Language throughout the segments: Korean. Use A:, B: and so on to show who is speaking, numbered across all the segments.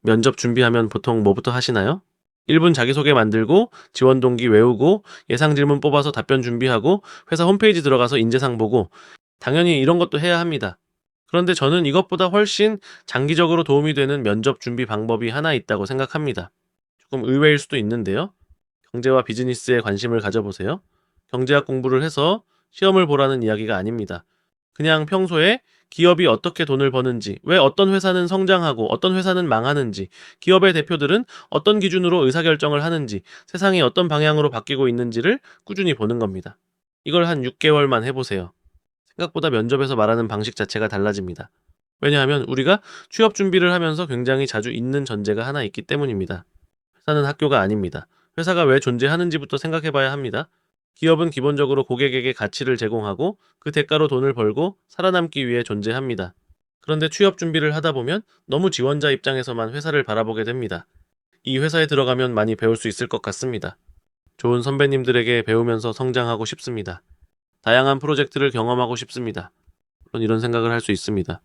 A: 면접 준비하면 보통 뭐부터 하시나요? 1분 자기소개 만들고, 지원 동기 외우고, 예상 질문 뽑아서 답변 준비하고, 회사 홈페이지 들어가서 인재상 보고, 당연히 이런 것도 해야 합니다. 그런데 저는 이것보다 훨씬 장기적으로 도움이 되는 면접 준비 방법이 하나 있다고 생각합니다. 조금 의외일 수도 있는데요. 경제와 비즈니스에 관심을 가져보세요. 경제학 공부를 해서 시험을 보라는 이야기가 아닙니다. 그냥 평소에 기업이 어떻게 돈을 버는지, 왜 어떤 회사는 성장하고 어떤 회사는 망하는지, 기업의 대표들은 어떤 기준으로 의사결정을 하는지, 세상이 어떤 방향으로 바뀌고 있는지를 꾸준히 보는 겁니다. 이걸 한 6개월만 해보세요. 생각보다 면접에서 말하는 방식 자체가 달라집니다. 왜냐하면 우리가 취업 준비를 하면서 굉장히 자주 잊는 전제가 하나 있기 때문입니다. 회사는 학교가 아닙니다. 회사가 왜 존재하는지부터 생각해 봐야 합니다. 기업은 기본적으로 고객에게 가치를 제공하고 그 대가로 돈을 벌고 살아남기 위해 존재합니다. 그런데 취업 준비를 하다 보면 너무 지원자 입장에서만 회사를 바라보게 됩니다. 이 회사에 들어가면 많이 배울 수 있을 것 같습니다. 좋은 선배님들에게 배우면서 성장하고 싶습니다. 다양한 프로젝트를 경험하고 싶습니다. 물론 이런 생각을 할 수 있습니다.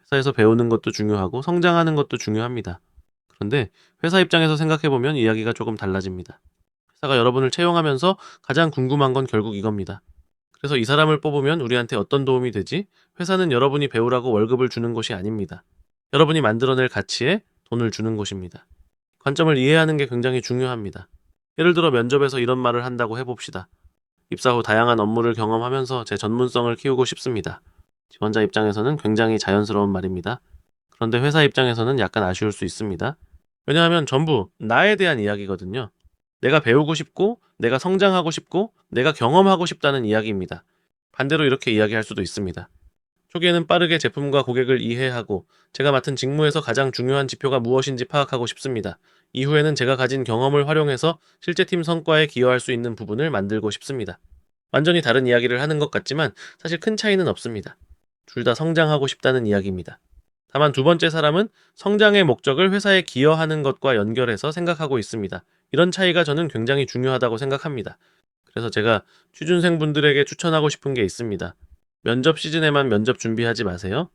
A: 회사에서 배우는 것도 중요하고 성장하는 것도 중요합니다. 그런데 회사 입장에서 생각해보면 이야기가 조금 달라집니다. 회사가 여러분을 채용하면서 가장 궁금한 건 결국 이겁니다. 그래서 이 사람을 뽑으면 우리한테 어떤 도움이 되지? 회사는 여러분이 배우라고 월급을 주는 곳이 아닙니다. 여러분이 만들어낼 가치에 돈을 주는 곳입니다. 관점을 이해하는 게 굉장히 중요합니다. 예를 들어 면접에서 이런 말을 한다고 해봅시다. 입사 후 다양한 업무를 경험하면서 제 전문성을 키우고 싶습니다. 지원자 입장에서는 굉장히 자연스러운 말입니다. 그런데 회사 입장에서는 약간 아쉬울 수 있습니다. 왜냐하면 전부 나에 대한 이야기거든요. 내가 배우고 싶고, 내가 성장하고 싶고, 내가 경험하고 싶다는 이야기입니다. 반대로 이렇게 이야기할 수도 있습니다. 초기에는 빠르게 제품과 고객을 이해하고, 제가 맡은 직무에서 가장 중요한 지표가 무엇인지 파악하고 싶습니다. 이후에는 제가 가진 경험을 활용해서 실제 팀 성과에 기여할 수 있는 부분을 만들고 싶습니다. 완전히 다른 이야기를 하는 것 같지만 사실 큰 차이는 없습니다. 둘 다 성장하고 싶다는 이야기입니다. 다만 두 번째 사람은 성장의 목적을 회사에 기여하는 것과 연결해서 생각하고 있습니다. 이런 차이가 저는 굉장히 중요하다고 생각합니다. 그래서 제가 취준생분들에게 추천하고 싶은 게 있습니다. 면접 시즌에만 면접 준비하지 마세요.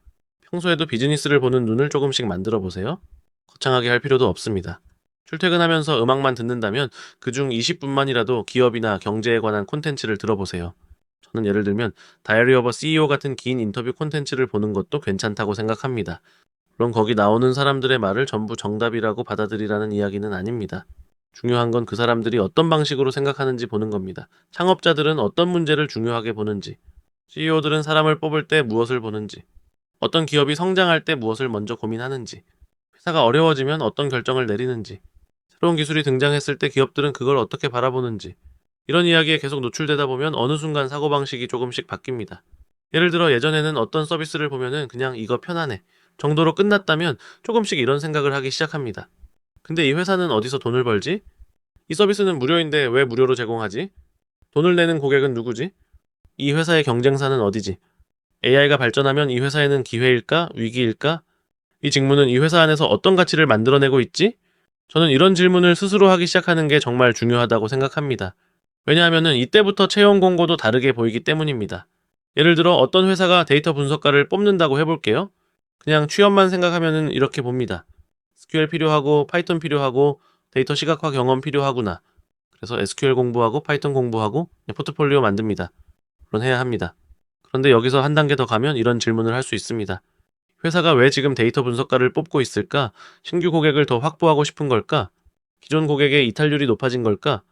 A: 평소에도 비즈니스를 보는 눈을 조금씩 만들어 보세요. 거창하게 할 필요도 없습니다. 출퇴근하면서 음악만 듣는다면 그중 20분만이라도 기업이나 경제에 관한 콘텐츠를 들어보세요. 저는 예를 들면 다이어리 오브 CEO 같은 긴 인터뷰 콘텐츠를 보는 것도 괜찮다고 생각합니다. 물론 거기 나오는 사람들의 말을 전부 정답이라고 받아들이라는 이야기는 아닙니다. 중요한 건 그 사람들이 어떤 방식으로 생각하는지 보는 겁니다. 창업자들은 어떤 문제를 중요하게 보는지, CEO들은 사람을 뽑을 때 무엇을 보는지, 어떤 기업이 성장할 때 무엇을 먼저 고민하는지, 회사가 어려워지면 어떤 결정을 내리는지, 새로운 기술이 등장했을 때 기업들은 그걸 어떻게 바라보는지, 이런 이야기에 계속 노출되다 보면 어느 순간 사고방식이 조금씩 바뀝니다. 예를 들어 예전에는 어떤 서비스를 보면은 그냥 이거 편하네 정도로 끝났다면 조금씩 이런 생각을 하기 시작합니다. 근데 이 회사는 어디서 돈을 벌지? 이 서비스는 무료인데 왜 무료로 제공하지? 돈을 내는 고객은 누구지? 이 회사의 경쟁사는 어디지? AI가 발전하면 이 회사에는 기회일까? 위기일까? 이 직무는 이 회사 안에서 어떤 가치를 만들어내고 있지? 저는 이런 질문을 스스로 하기 시작하는 게 정말 중요하다고 생각합니다. 왜냐하면 이때부터 채용 공고도 다르게 보이기 때문입니다. 예를 들어 어떤 회사가 데이터 분석가를 뽑는다고 해볼게요. 그냥 취업만 생각하면 이렇게 봅니다. SQL 필요하고 파이썬 필요하고 데이터 시각화 경험 필요하구나. 그래서 SQL 공부하고 파이썬 공부하고 포트폴리오 만듭니다. 물론 해야 합니다. 그런데 여기서 한 단계 더 가면 이런 질문을 할 수 있습니다. 회사가 왜 지금 데이터 분석가를 뽑고 있을까? 신규 고객을 더 확보하고 싶은 걸까? 기존 고객의 이탈률이 높아진 걸까?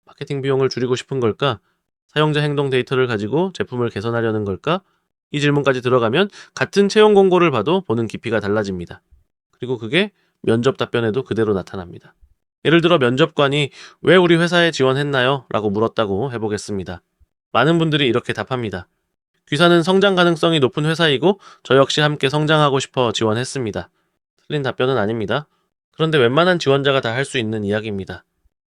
A: 마케팅 비용을 줄이고 싶은 걸까? 사용자 행동 데이터를 가지고 제품을 개선하려는 걸까? 이 질문까지 들어가면 같은 채용 공고를 봐도 보는 깊이가 달라집니다. 그리고 그게 면접 답변에도 그대로 나타납니다. 예를 들어 면접관이 왜 우리 회사에 지원했나요? 라고 물었다고 해보겠습니다. 많은 분들이 이렇게 답합니다. 귀사는 성장 가능성이 높은 회사이고 저 역시 함께 성장하고 싶어 지원했습니다. 틀린 답변은 아닙니다. 그런데 웬만한 지원자가 다 할 수 있는 이야기입니다.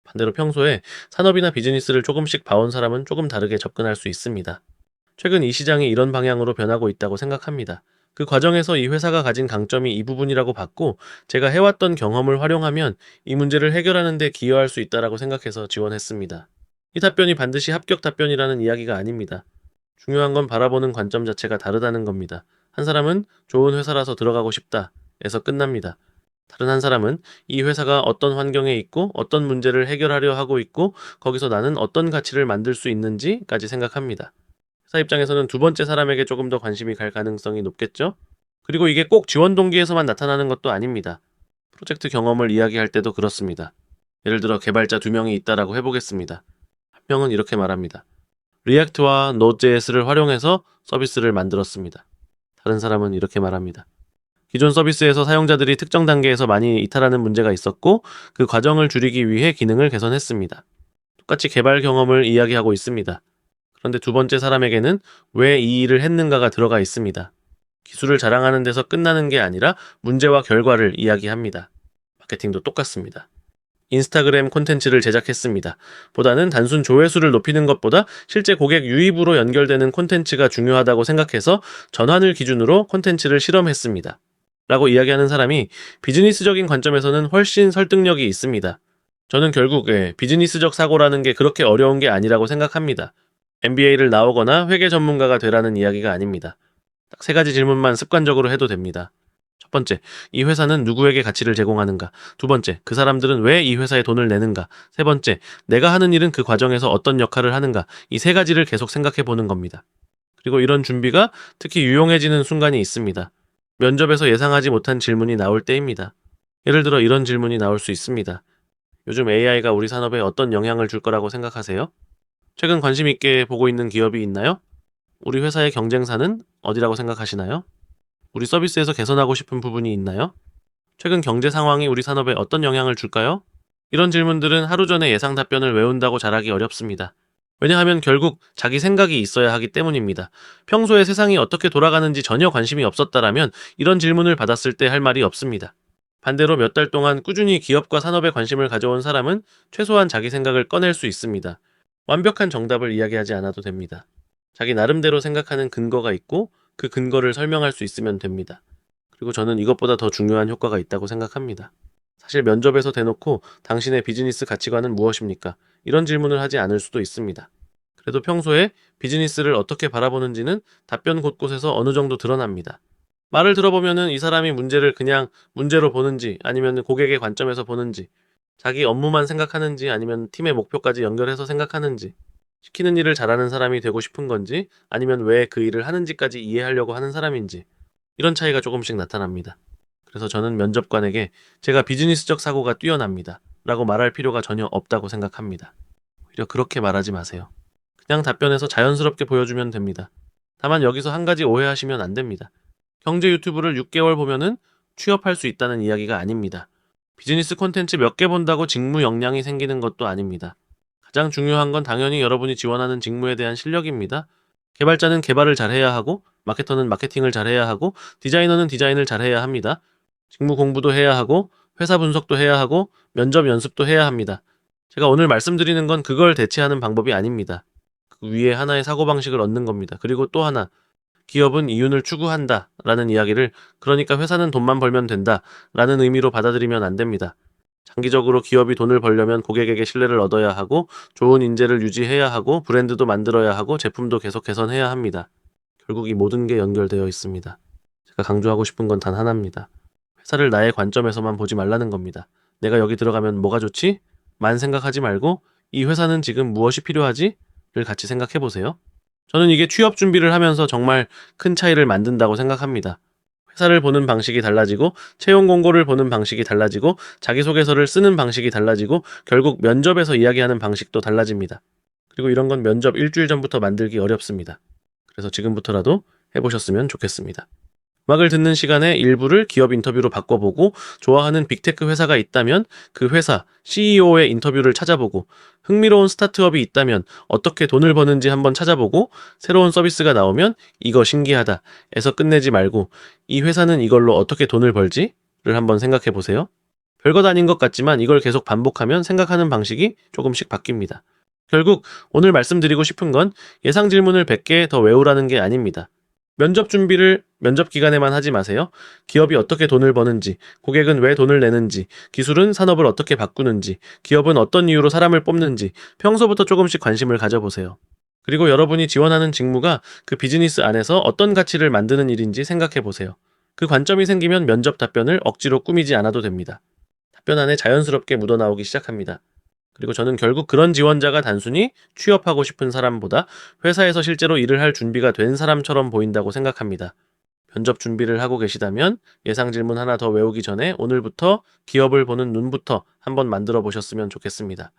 A: 반대로 평소에 산업이나 비즈니스를 조금씩 봐온 사람은 조금 다르게 접근할 수 있습니다. 최근 이 시장이 이런 방향으로 변하고 있다고 생각합니다. 그 과정에서 이 회사가 가진 강점이 이 부분이라고 봤고 제가 해왔던 경험을 활용하면 이 문제를 해결하는 데 기여할 수 있다라고 생각해서 지원했습니다. 이 답변이 반드시 합격 답변이라는 이야기가 아닙니다. 중요한 건 바라보는 관점 자체가 다르다는 겁니다. 한 사람은 좋은 회사라서 들어가고 싶다 에서 끝납니다. 다른 한 사람은 이 회사가 어떤 환경에 있고 어떤 문제를 해결하려 하고 있고 거기서 나는 어떤 가치를 만들 수 있는지까지 생각합니다. 회사 입장에서는 두 번째 사람에게 조금 더 관심이 갈 가능성이 높겠죠? 그리고 이게 꼭 지원 동기에서만 나타나는 것도 아닙니다. 프로젝트 경험을 이야기할 때도 그렇습니다. 예를 들어 개발자 2명이 있다라고 해보겠습니다. 한 명은 이렇게 말합니다. 리액트와 Node.js를 활용해서 서비스를 만들었습니다. 다른 사람은 이렇게 말합니다. 기존 서비스에서 사용자들이 특정 단계에서 많이 이탈하는 문제가 있었고 그 과정을 줄이기 위해 기능을 개선했습니다. 똑같이 개발 경험을 이야기하고 있습니다. 그런데 두 번째 사람에게는 왜 이 일을 했는가가 들어가 있습니다. 기술을 자랑하는 데서 끝나는 게 아니라 문제와 결과를 이야기합니다. 마케팅도 똑같습니다. 인스타그램 콘텐츠를 제작했습니다. 보다는 단순 조회수를 높이는 것보다 실제 고객 유입으로 연결되는 콘텐츠가 중요하다고 생각해서 전환을 기준으로 콘텐츠를 실험했습니다. 라고 이야기하는 사람이 비즈니스적인 관점에서는 훨씬 설득력이 있습니다. 저는 결국 비즈니스적 사고라는 게 그렇게 어려운 게 아니라고 생각합니다. MBA를 나오거나 회계 전문가가 되라는 이야기가 아닙니다. 딱 3가지 질문만 습관적으로 해도 됩니다. 첫 번째, 이 회사는 누구에게 가치를 제공하는가? 두 번째, 그 사람들은 왜 이 회사에 돈을 내는가? 세 번째, 내가 하는 일은 그 과정에서 어떤 역할을 하는가? 이 3가지를 계속 생각해 보는 겁니다. 그리고 이런 준비가 특히 유용해지는 순간이 있습니다. 면접에서 예상하지 못한 질문이 나올 때입니다. 예를 들어 이런 질문이 나올 수 있습니다. 요즘 AI가 우리 산업에 어떤 영향을 줄 거라고 생각하세요? 최근 관심 있게 보고 있는 기업이 있나요? 우리 회사의 경쟁사는 어디라고 생각하시나요? 우리 서비스에서 개선하고 싶은 부분이 있나요? 최근 경제 상황이 우리 산업에 어떤 영향을 줄까요? 이런 질문들은 하루 전에 예상 답변을 외운다고 잘하기 어렵습니다. 왜냐하면 결국 자기 생각이 있어야 하기 때문입니다. 평소에 세상이 어떻게 돌아가는지 전혀 관심이 없었다라면 이런 질문을 받았을 때 할 말이 없습니다. 반대로 몇 달 동안 꾸준히 기업과 산업에 관심을 가져온 사람은 최소한 자기 생각을 꺼낼 수 있습니다. 완벽한 정답을 이야기하지 않아도 됩니다. 자기 나름대로 생각하는 근거가 있고 그 근거를 설명할 수 있으면 됩니다. 그리고 저는 이것보다 더 중요한 효과가 있다고 생각합니다. 사실 면접에서 대놓고 당신의 비즈니스 가치관은 무엇입니까? 이런 질문을 하지 않을 수도 있습니다. 그래도 평소에 비즈니스를 어떻게 바라보는지는 답변 곳곳에서 어느 정도 드러납니다. 말을 들어보면은 이 사람이 문제를 그냥 문제로 보는지 아니면 고객의 관점에서 보는지 자기 업무만 생각하는지 아니면 팀의 목표까지 연결해서 생각하는지 시키는 일을 잘하는 사람이 되고 싶은 건지 아니면 왜 그 일을 하는지까지 이해하려고 하는 사람인지 이런 차이가 조금씩 나타납니다. 그래서 저는 면접관에게 제가 비즈니스적 사고가 뛰어납니다. 라고 말할 필요가 전혀 없다고 생각합니다. 오히려 그렇게 말하지 마세요. 그냥 답변해서 자연스럽게 보여주면 됩니다. 다만 여기서 한 가지 오해하시면 안 됩니다. 경제 유튜브를 6개월 보면은 취업할 수 있다는 이야기가 아닙니다. 비즈니스 콘텐츠 몇 개 본다고 직무 역량이 생기는 것도 아닙니다. 가장 중요한 건 당연히 여러분이 지원하는 직무에 대한 실력입니다. 개발자는 개발을 잘해야 하고 마케터는 마케팅을 잘해야 하고 디자이너는 디자인을 잘해야 합니다. 직무 공부도 해야 하고 회사 분석도 해야 하고 면접 연습도 해야 합니다. 제가 오늘 말씀드리는 건 그걸 대체하는 방법이 아닙니다. 그 위에 하나의 사고방식을 얻는 겁니다. 그리고 또 하나, 기업은 이윤을 추구한다 라는 이야기를 그러니까 회사는 돈만 벌면 된다 라는 의미로 받아들이면 안 됩니다. 장기적으로 기업이 돈을 벌려면 고객에게 신뢰를 얻어야 하고 좋은 인재를 유지해야 하고 브랜드도 만들어야 하고 제품도 계속 개선해야 합니다. 결국 이 모든 게 연결되어 있습니다. 제가 강조하고 싶은 건 단 하나입니다. 회사를 나의 관점에서만 보지 말라는 겁니다. 내가 여기 들어가면 뭐가 좋지? 만 생각하지 말고 이 회사는 지금 무엇이 필요하지? 를 같이 생각해 보세요. 저는 이게 취업 준비를 하면서 정말 큰 차이를 만든다고 생각합니다. 회사를 보는 방식이 달라지고 채용 공고를 보는 방식이 달라지고 자기소개서를 쓰는 방식이 달라지고 결국 면접에서 이야기하는 방식도 달라집니다. 그리고 이런 건 면접 일주일 전부터 만들기 어렵습니다. 그래서 지금부터라도 해보셨으면 좋겠습니다. 음악을 듣는 시간에 일부를 기업 인터뷰로 바꿔보고 좋아하는 빅테크 회사가 있다면 그 회사 CEO의 인터뷰를 찾아보고 흥미로운 스타트업이 있다면 어떻게 돈을 버는지 한번 찾아보고 새로운 서비스가 나오면 이거 신기하다 에서 끝내지 말고 이 회사는 이걸로 어떻게 돈을 벌지? 를 한번 생각해 보세요. 별것 아닌 것 같지만 이걸 계속 반복하면 생각하는 방식이 조금씩 바뀝니다. 결국 오늘 말씀드리고 싶은 건 예상 질문을 100개 더 외우라는 게 아닙니다. 면접 준비를 면접 기간에만 하지 마세요. 기업이 어떻게 돈을 버는지, 고객은 왜 돈을 내는지, 기술은 산업을 어떻게 바꾸는지, 기업은 어떤 이유로 사람을 뽑는지 평소부터 조금씩 관심을 가져보세요. 그리고 여러분이 지원하는 직무가 그 비즈니스 안에서 어떤 가치를 만드는 일인지 생각해 보세요. 그 관점이 생기면 면접 답변을 억지로 꾸미지 않아도 됩니다. 답변 안에 자연스럽게 묻어나오기 시작합니다. 그리고 저는 결국 그런 지원자가 단순히 취업하고 싶은 사람보다 회사에서 실제로 일을 할 준비가 된 사람처럼 보인다고 생각합니다. 면접 준비를 하고 계시다면 예상 질문 하나 더 외우기 전에 오늘부터 기업을 보는 눈부터 한번 만들어 보셨으면 좋겠습니다.